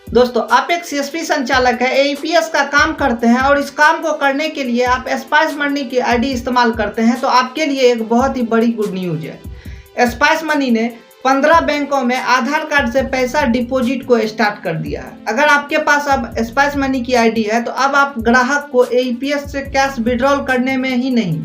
दोस्तों, आप एक सीएसपी संचालक है, एईपीएस का काम करते हैं और इस काम को करने के लिए आप स्पाइस मनी की आईडी इस्तेमाल करते हैं तो आपके लिए एक बहुत ही बड़ी गुड न्यूज है। स्पाइस मनी ने 15 बैंकों में आधार कार्ड से पैसा डिपॉजिट को स्टार्ट कर दिया है। अगर आपके पास अब स्पाइस मनी की आईडी है तो अब आप ग्राहक को एईपीएस से कैश विड्रॉल करने में ही नहीं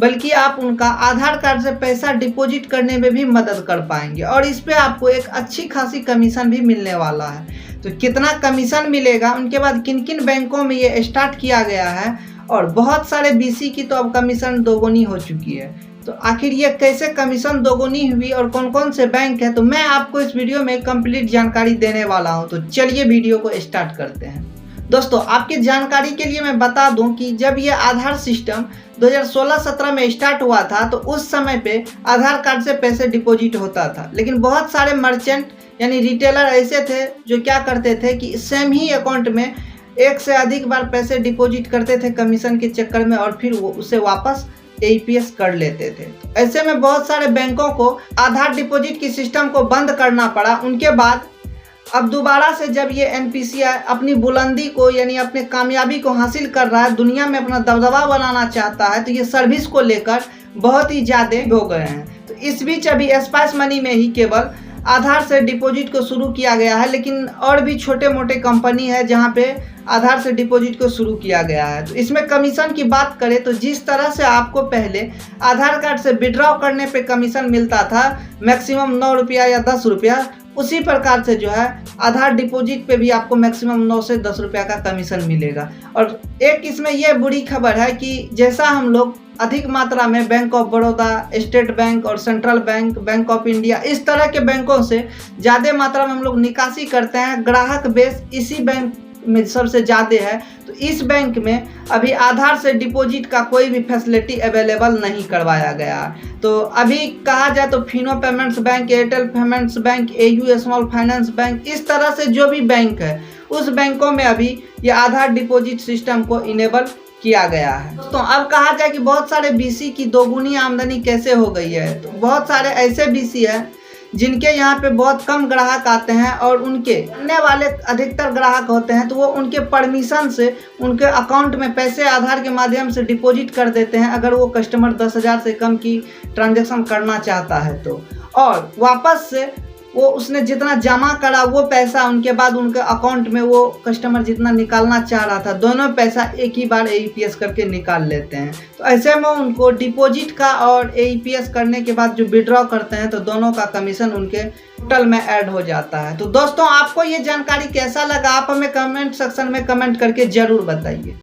बल्कि आप उनका आधार कार्ड से पैसा डिपॉजिट करने में भी मदद कर पाएंगे और इस पे आपको एक अच्छी खासी कमीशन भी मिलने वाला है। तो कितना कमीशन मिलेगा, उनके बाद किन किन बैंकों में ये स्टार्ट किया गया है और बहुत सारे बीसी की तो अब कमीशन दोगुनी हो चुकी है। तो आखिर ये कैसे कमीशन दोगुनी हुई और कौन कौन से बैंक है, तो मैं आपको इस वीडियो में कंप्लीट जानकारी देने वाला हूँ। तो चलिए वीडियो को स्टार्ट करते हैं। दोस्तों, आपकी जानकारी के लिए मैं बता दूं कि जब ये आधार सिस्टम 2016-17 में स्टार्ट हुआ था तो उस समय पे आधार कार्ड से पैसे डिपॉजिट होता था, लेकिन बहुत सारे मर्चेंट यानी रिटेलर ऐसे थे जो क्या करते थे कि सेम ही अकाउंट में एक से अधिक बार पैसे डिपॉजिट करते थे कमीशन के चक्कर में और फिर वो उसे वापस एईपीएस कर लेते थे। ऐसे में बहुत सारे बैंकों को आधार डिपॉजिट की सिस्टम को बंद करना पड़ा। उनके बाद अब दोबारा से जब ये एनपीसीआई अपनी बुलंदी को यानी अपने कामयाबी को हासिल कर रहा है, दुनिया में अपना दबदबा बनाना चाहता है, तो ये सर्विस को लेकर बहुत ही ज़्यादा हो गए हैं। तो इस बीच अभी स्पाइस मनी में ही केवल आधार से डिपॉजिट को शुरू किया गया है, लेकिन और भी छोटे मोटे कंपनी है जहां पे आधार से डिपॉजिट को शुरू किया गया है। तो इसमें कमीशन की बात करें तो जिस तरह से आपको पहले आधार कार्ड से विड्रॉ करने पे कमीशन मिलता था मैक्सिमम 9 रुपया या 10 रुपया, उसी प्रकार से जो है आधार डिपॉजिट पे भी आपको मैक्सिमम 9 से 10 रुपया का कमीशन मिलेगा। और एक इसमें यह बुरी खबर है कि जैसा हम लोग अधिक मात्रा में bank of Baroda, state bank और central bank, bank of India, इस तरह के बैंकों से ज़्यादा मात्रा में हम लोग निकासी करते हैं, ग्राहक बेस इसी बैंक में सबसे ज़्यादा है। तो इस बैंक में अभी आधार से डिपॉजिट का कोई भी फैसिलिटी अवेलेबल नहीं करवाया गया। तो अभी कहा जाए तो Fino payments bank, Airtel payments bank, AU small finance bank, इस तरह से जो भी बैंक है उस बैंकों में अभी ये आधार डिपॉजिट सिस्टम को इनेबल किया गया है। तो अब कहा जाए कि बहुत सारे बीसी की दोगुनी आमदनी कैसे हो गई है, तो बहुत सारे ऐसे बीसी है जिनके यहाँ पे बहुत कम ग्राहक आते हैं और उनके आने वाले अधिकतर ग्राहक होते हैं तो वो उनके परमिशन से उनके अकाउंट में पैसे आधार के माध्यम से डिपॉजिट कर देते हैं अगर वो कस्टमर 10,000 से कम की ट्रांजैक्शन करना चाहता है तो, और वापस से वो उसने जितना जमा करा वो पैसा उनके बाद उनके अकाउंट में वो कस्टमर जितना निकालना चाह रहा था दोनों पैसा एक ही बार एईपीएस करके निकाल लेते हैं। तो ऐसे में उनको डिपॉजिट का और एईपीएस करने के बाद जो विड्रॉ करते हैं तो दोनों का कमीशन उनके टोटल में ऐड हो जाता है। तो दोस्तों, आपको ये जानकारी कैसा लगा आप हमें कमेंट सेक्शन में कमेंट करके ज़रूर बताइए।